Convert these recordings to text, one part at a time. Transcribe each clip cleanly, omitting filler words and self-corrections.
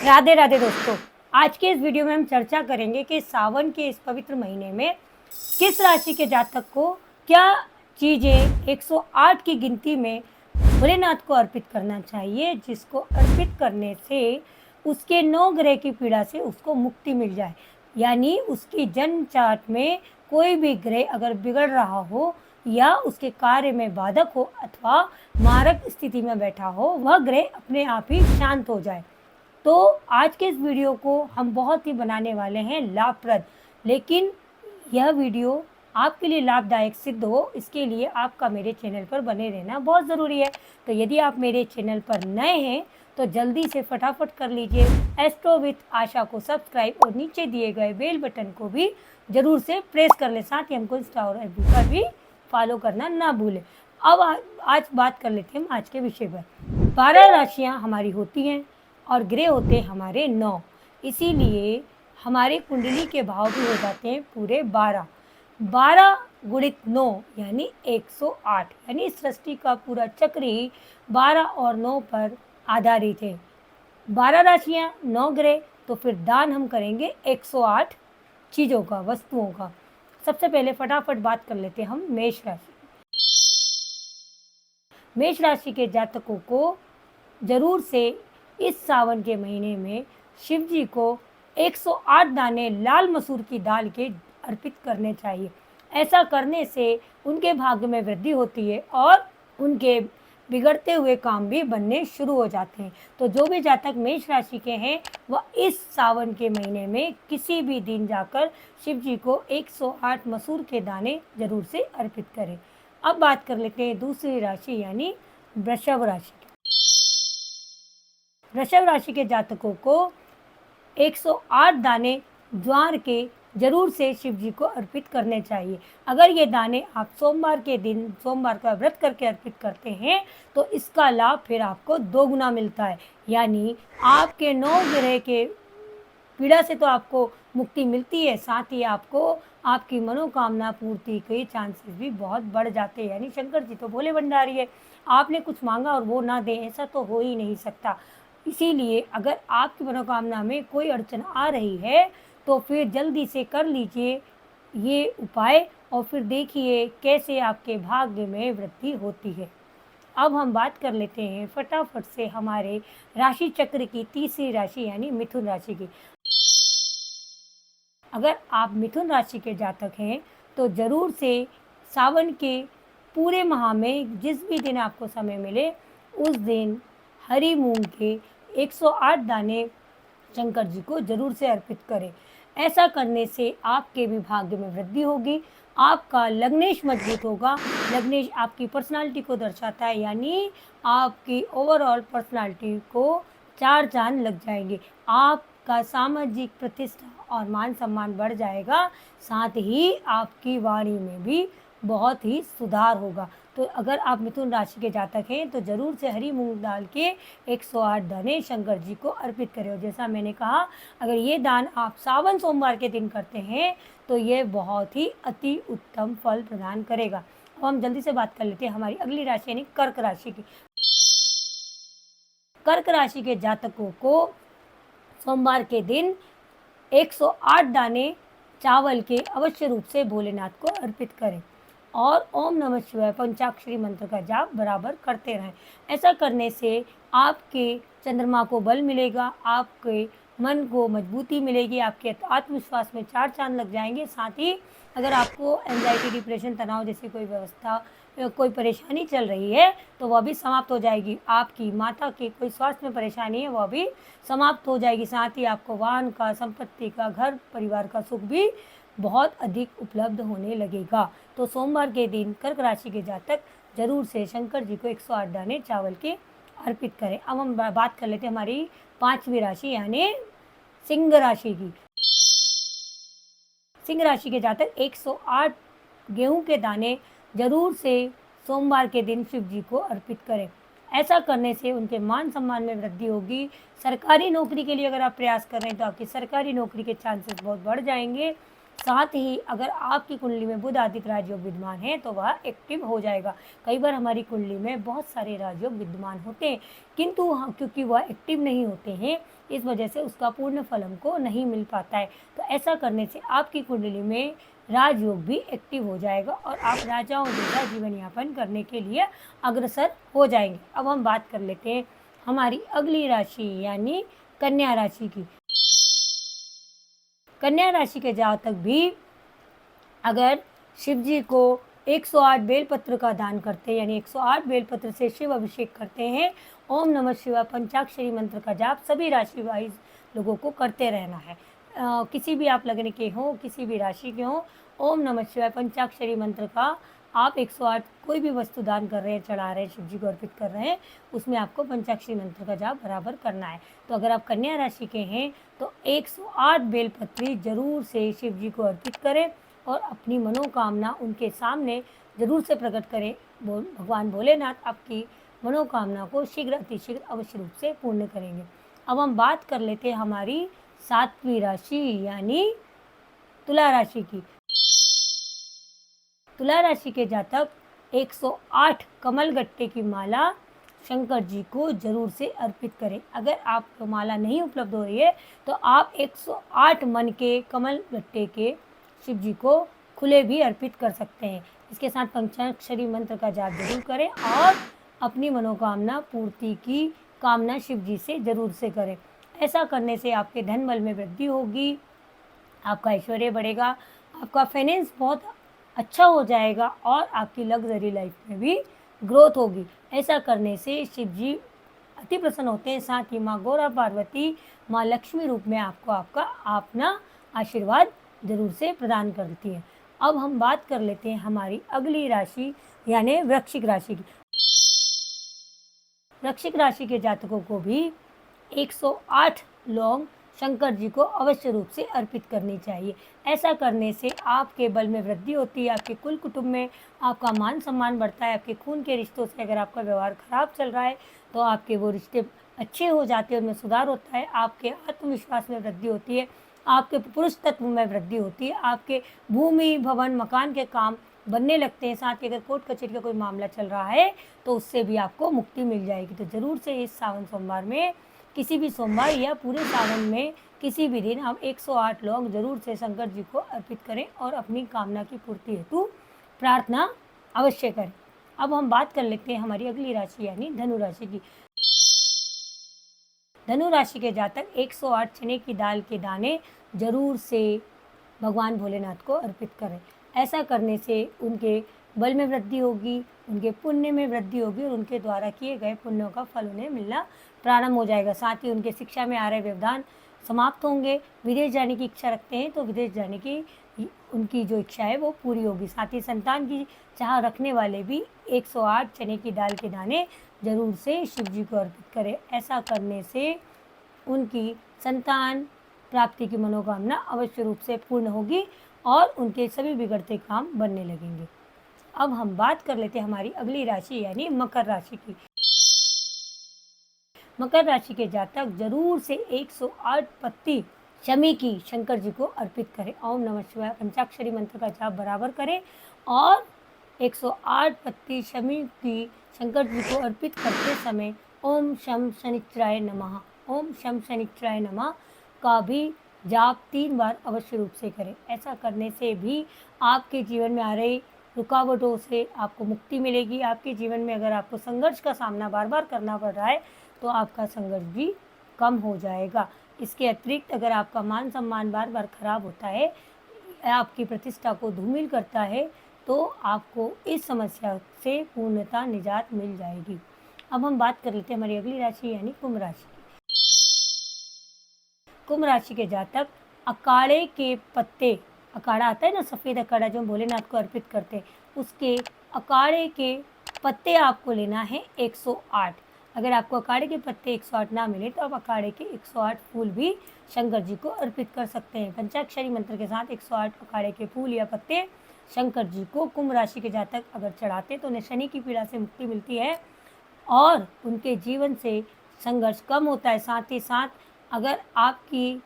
राधे राधे दोस्तों, आज के इस वीडियो में हम चर्चा करेंगे कि सावन के इस पवित्र महीने में किस राशि के जातक को क्या चीज़ें 108 की गिनती में भोलेनाथ को अर्पित करना चाहिए, जिसको अर्पित करने से उसके 9 ग्रह की पीड़ा से उसको मुक्ति मिल जाए। यानी उसकी जन्म चार्ट में कोई भी ग्रह अगर बिगड़ रहा हो या उसके कार्य में बाधक हो अथवा मारक स्थिति में बैठा हो, वह ग्रह अपने आप ही शांत हो जाए। तो आज के इस वीडियो को हम बहुत ही बनाने वाले हैं लाभप्रद, लेकिन यह वीडियो आपके लिए लाभदायक सिद्ध हो, इसके लिए आपका मेरे चैनल पर बने रहना बहुत ज़रूरी है। तो यदि आप मेरे चैनल पर नए हैं तो जल्दी से फटाफट कर लीजिए एस्ट्रो विथ आशा को सब्सक्राइब और नीचे दिए गए बेल बटन को भी ज़रूर से प्रेस कर लें। साथ ही हमको इंस्टा और एफबी पर भी फॉलो करना ना भूलें। अब आज बात कर लेते हैं हम आज के विषय पर। 12 राशियाँ हमारी होती हैं और ग्रह होते हैं हमारे 9, इसीलिए हमारे कुंडली के भाव भी हो जाते हैं पूरे 12। 12 गुणित 9 यानी 108, यानी सृष्टि का पूरा चक्र ही 12 और 9 पर आधारित है। 12 राशियाँ 9 ग्रह, तो फिर दान हम करेंगे 108 चीज़ों का, वस्तुओं का। सबसे पहले फटाफट बात कर लेते हैं हम मेष राशि। मेष राशि के जातकों को जरूर से इस सावन के महीने में शिव जी को 108 दाने लाल मसूर की दाल के अर्पित करने चाहिए। ऐसा करने से उनके भाग्य में वृद्धि होती है और उनके बिगड़ते हुए काम भी बनने शुरू हो जाते हैं। तो जो भी जातक मेष राशि के हैं वह इस सावन के महीने में किसी भी दिन जाकर शिव जी को 108 मसूर के दाने जरूर से अर्पित करें। अब बात कर लेते हैं दूसरी राशि यानी वृषभ राशि। वृषभ राशि के जातकों को 108 दाने ज्वार के जरूर से शिव जी को अर्पित करने चाहिए। अगर ये दाने आप सोमवार के दिन सोमवार का व्रत करके अर्पित करते हैं तो इसका लाभ फिर आपको 2 गुना मिलता है। यानी आपके 9 ग्रह के पीड़ा से तो आपको मुक्ति मिलती है, साथ ही आपको आपकी मनोकामना पूर्ति के चांसेस भी बहुत बढ़ जाते हैं। यानी शंकर जी तो भोले भंडारी है, आपने कुछ मांगा और वो ना दें, ऐसा तो हो ही नहीं सकता। इसीलिए अगर आपकी मनोकामना में कोई अड़चन आ रही है तो फिर जल्दी से कर लीजिए ये उपाय और फिर देखिए कैसे आपके भाग्य में वृद्धि होती है। अब हम बात कर लेते हैं फटाफट से हमारे राशि चक्र की तीसरी राशि यानी मिथुन राशि की। अगर आप मिथुन राशि के जातक हैं तो ज़रूर से सावन के पूरे माह में जिस भी दिन आपको समय मिले उस दिन हरी मूंग के 108 दाने शंकर जी को जरूर से अर्पित करें। ऐसा करने से आपके भी भाग्य में वृद्धि होगी, आपका लग्नेश मजबूत होगा। लग्नेश आपकी पर्सनालिटी को दर्शाता है, यानी आपकी ओवरऑल पर्सनालिटी को 4 चांद लग जाएंगे। आपका सामाजिक प्रतिष्ठा और मान सम्मान बढ़ जाएगा, साथ ही आपकी वाणी में भी बहुत ही सुधार होगा। तो अगर आप मिथुन राशि के जातक हैं तो ज़रूर से हरी मूंग दाल के 108 दाने शंकर जी को अर्पित करें। और जैसा मैंने कहा, अगर ये दान आप सावन सोमवार के दिन करते हैं तो ये बहुत ही अति उत्तम फल प्रदान करेगा। अब हम जल्दी से बात कर लेते हैं हमारी अगली राशि यानी कर्क राशि की। कर्क राशि के जातकों को सोमवार के दिन 108 दाने चावल के अवश्य रूप से भोलेनाथ को अर्पित करें और ओम नमः शिवाय पंचाक्षरी मंत्र का जाप बराबर करते रहें। ऐसा करने से आपके चंद्रमा को बल मिलेगा, आपके मन को मजबूती मिलेगी, आपके आत्मविश्वास में 4 चांद लग जाएंगे। साथ ही अगर आपको एंजाइटी, डिप्रेशन, तनाव जैसी कोई परेशानी चल रही है तो वह भी समाप्त हो जाएगी। आपकी माता की कोई स्वास्थ्य में परेशानी है वह भी समाप्त हो जाएगी। साथ ही आपको वाहन का, संपत्ति का, घर परिवार का सुख भी बहुत अधिक उपलब्ध होने लगेगा। तो सोमवार के दिन कर्क राशि के जातक जरूर से शंकर जी को 108 दाने चावल के अर्पित करें। अब हम बात कर लेते हैं हमारी 5वीं राशि यानी सिंह राशि की। सिंह राशि के जातक 108 गेहूं के दाने जरूर से सोमवार के दिन शिव जी को अर्पित करें। ऐसा करने से उनके मान सम्मान में वृद्धि होगी। सरकारी नौकरी के लिए अगर आप प्रयास कर रहे हैं तो आपकी सरकारी नौकरी के चांसेस बहुत बढ़ जाएंगे। साथ ही अगर आपकी कुंडली में बुध आदित्य राजयोग विद्यमान है तो वह एक्टिव हो जाएगा। कई बार हमारी कुंडली में बहुत सारे राजयोग विद्यमान होते हैं, किंतु क्योंकि वह एक्टिव नहीं होते हैं, इस वजह से उसका पूर्ण फल हमको नहीं मिल पाता है। तो ऐसा करने से आपकी कुंडली में राजयोग भी एक्टिव हो जाएगा और आप राजाओं जैसा जीवन यापन करने के लिए अग्रसर हो जाएंगे। अब हम बात कर लेते हैं हमारी अगली राशि यानी कन्या राशि की। कन्या राशि के जातक भी अगर शिव जी को 108 बेलपत्र का दान करते हैं, यानी 108 बेलपत्र से शिव अभिषेक करते हैं, ओम नमः शिवाय पंचाक्षरी मंत्र का जाप सभी राशि वाइज लोगों को करते रहना है। किसी भी आप लगने के हों, किसी भी राशि के हों, ओम नमः शिवाय पंचाक्षरी मंत्र का आप 108 कोई भी वस्तु दान कर रहे हैं, चढ़ा रहे हैं, शिव जी को अर्पित कर रहे हैं, उसमें आपको पंचाक्षरी मंत्र का जाप बराबर करना है। तो अगर आप कन्या राशि के हैं तो 108 बेलपत्री जरूर से शिव जी को अर्पित करें और अपनी मनोकामना उनके सामने जरूर से प्रकट करें। भगवान भोलेनाथ आपकी मनोकामना को शीघ्र अतिशीघ्र अवश्य रूप से पूर्ण करेंगे। अब हम बात कर लेते हैं हमारी 7वीं राशि यानी तुला राशि की। तुला राशि के जातक 108 कमल गट्टे की माला शंकर जी को जरूर से अर्पित करें। अगर आपको माला नहीं उपलब्ध हो रही है तो आप 108 मन के कमल गट्टे के शिव जी को खुले भी अर्पित कर सकते हैं। इसके साथ पंचाक्षरी मंत्र का जाप जरूर करें और अपनी मनोकामना पूर्ति की कामना शिव जी से जरूर से करें। ऐसा करने से आपके धन बल में वृद्धि होगी, आपका ऐश्वर्य बढ़ेगा, आपका फाइनेंस बहुत अच्छा हो जाएगा और आपकी लग्जरी लाइफ में भी ग्रोथ होगी। ऐसा करने से शिव जी अति प्रसन्न होते हैं। साथ ही माँ गौरा पार्वती माँ लक्ष्मी रूप में आपको आपका अपना आशीर्वाद जरूर से प्रदान करती है। अब हम बात कर लेते हैं हमारी अगली राशि यानी वृश्चिक राशि की। वृश्चिक राशि के जातकों को भी 108 लौंग शंकर जी को अवश्य रूप से अर्पित करनी चाहिए। ऐसा करने से आपके बल में वृद्धि होती है, आपके कुल कुटुंब में आपका मान सम्मान बढ़ता है। आपके खून के रिश्तों से अगर आपका व्यवहार खराब चल रहा है तो आपके वो रिश्ते अच्छे हो जाते हैं, उनमें सुधार होता है। आपके आत्मविश्वास में वृद्धि होती है, आपके पुरुष तत्व में वृद्धि होती है, आपके भूमि भवन मकान के काम बनने लगते हैं। साथ ही अगर कोर्ट कचहरी का कोई मामला चल रहा है तो उससे भी आपको मुक्ति मिल जाएगी। तो ज़रूर से इस सावन सोमवार में, किसी भी सोमवार या पूरे सावन में किसी भी दिन आप 108 लौंग जरूर से शंकर जी को अर्पित करें और अपनी कामना की पूर्ति हेतु प्रार्थना अवश्य करें। अब हम बात कर लेते हैं हमारी अगली राशि यानी धनु राशि की। धनु राशि के जातक 108 चने की दाल के दाने जरूर से भगवान भोलेनाथ को अर्पित करें। ऐसा करने से उनके बल में वृद्धि होगी, उनके पुण्य में वृद्धि होगी और उनके द्वारा किए गए पुण्यों का फल उन्हें मिलना प्रारंभ हो जाएगा। साथ ही उनके शिक्षा में आ रहे व्यवधान समाप्त होंगे। विदेश जाने की इच्छा रखते हैं तो विदेश जाने की उनकी जो इच्छा है वो पूरी होगी। साथ ही संतान की चाह रखने वाले भी 108 चने की दाल के दाने जरूर से शिव जी को अर्पित करें। ऐसा करने से उनकी संतान प्राप्ति की मनोकामना अवश्य रूप से पूर्ण होगी और उनके सभी बिगड़ते काम बनने लगेंगे। अब हम बात कर लेते हैं हमारी अगली राशि यानी मकर राशि की। मकर राशि के जातक जरूर से 108 पत्ती शमी की शंकर जी को अर्पित करें। ओम नमः शिवाय पंचाक्षरी मंत्र का जाप बराबर करें और 108 पत्ती शमी की शंकर जी को अर्पित करते समय ओम शम शनिश्चराय नमः, ओम शम शनिश्चराय नमः का भी जाप 3 बार अवश्य रूप से करें। ऐसा करने से भी आपके जीवन में आ रही रुकावटों से आपको मुक्ति मिलेगी। आपके जीवन में अगर आपको संघर्ष का सामना बार बार करना पड़ रहा है तो आपका संघर्ष भी कम हो जाएगा। इसके अतिरिक्त अगर आपका मान सम्मान बार बार खराब होता है, आपकी प्रतिष्ठा को धूमिल करता है, तो आपको इस समस्या से पूर्णतः निजात मिल जाएगी। अब हम बात कर लेते हैं हमारी अगली राशि यानी कुंभ राशि की। कुंभ राशि के जातक अकाड़े के पत्ते, अकाड़ा आता है ना सफ़ेद अकाड़ा जो भोलेनाथ को अर्पित करते हैं, उसके अकाड़े के पत्ते आपको लेना है 108। अगर आपको अकाड़े के पत्ते 108 ना मिले तो आप अकाड़े के 108 फूल भी शंकर जी को अर्पित कर सकते हैं। पंचाक्षरी मंत्र के साथ 108 अकाड़े के फूल या पत्ते शंकर जी को कुंभ राशि के जातक अगर चढ़ाते तो उन्हें शनि की पीड़ा से मुक्ति मिलती है और उनके जीवन से संघर्ष कम होता है। साथ ही साथ अगर आपकी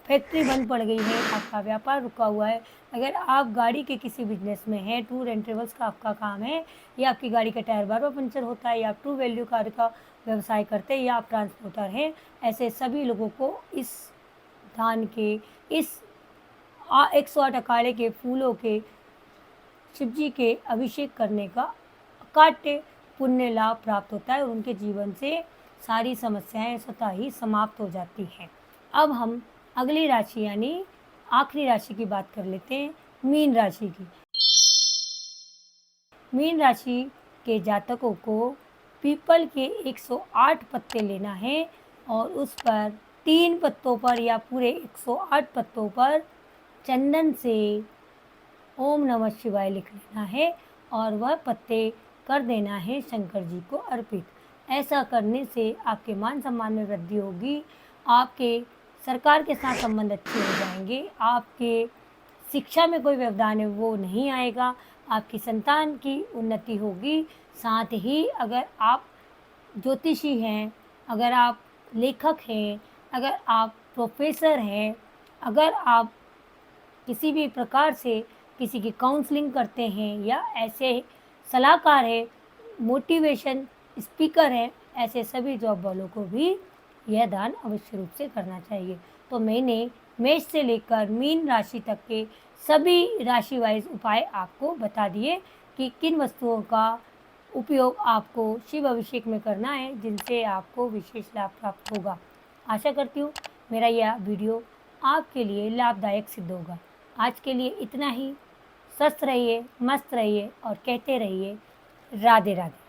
फैक्ट्री बंद पड़ गई है, आपका व्यापार रुका हुआ है, अगर आप गाड़ी के किसी बिजनेस में हैं, टूर एंड ट्रेवल्स का आपका काम है, या आपकी गाड़ी का टायर बार बार पंचर होता है, या आप ट्रू वैल्यू कार का व्यवसाय करते हैं, या आप ट्रांसपोर्टर हैं, ऐसे सभी लोगों को इस धान के, इस 108 अखाड़े के फूलों के, शिव जी के अभिषेक करने का अकाट्य पुण्य लाभ प्राप्त होता है और उनके जीवन से सारी समस्याएं स्वतः ही समाप्त हो जाती हैं। अब हम अगली राशि यानी आखिरी राशि की बात कर लेते हैं, मीन राशि की। मीन राशि के जातकों को पीपल के 108 पत्ते लेना है और उस पर 3 पत्तों पर या पूरे 108 पत्तों पर चंदन से ओम नमः शिवाय लिख लेना है और वह पत्ते कर देना है शंकर जी को अर्पित। ऐसा करने से आपके मान सम्मान में वृद्धि होगी, आपके सरकार के साथ संबंध अच्छे हो जाएंगे, आपके शिक्षा में कोई व्यवधान है वो नहीं आएगा, आपकी संतान की उन्नति होगी। साथ ही अगर आप ज्योतिषी हैं, अगर आप लेखक हैं, अगर आप प्रोफेसर हैं, अगर आप किसी भी प्रकार से किसी की काउंसलिंग करते हैं या ऐसे सलाहकार हैं, मोटिवेशन स्पीकर हैं, ऐसे सभी जॉब वालों को भी यह दान अवश्य रूप से करना चाहिए। तो मैंने मेष से लेकर मीन राशि तक के सभी राशि वाइज उपाय आपको बता दिए कि किन वस्तुओं का उपयोग आपको शिव अभिषेक में करना है जिनसे आपको विशेष लाभ प्राप्त होगा। आशा करती हूँ मेरा यह वीडियो आपके लिए लाभदायक सिद्ध होगा। आज के लिए इतना ही। स्वस्थ रहिए, मस्त रहिए और कहते रहिए राधे राधे।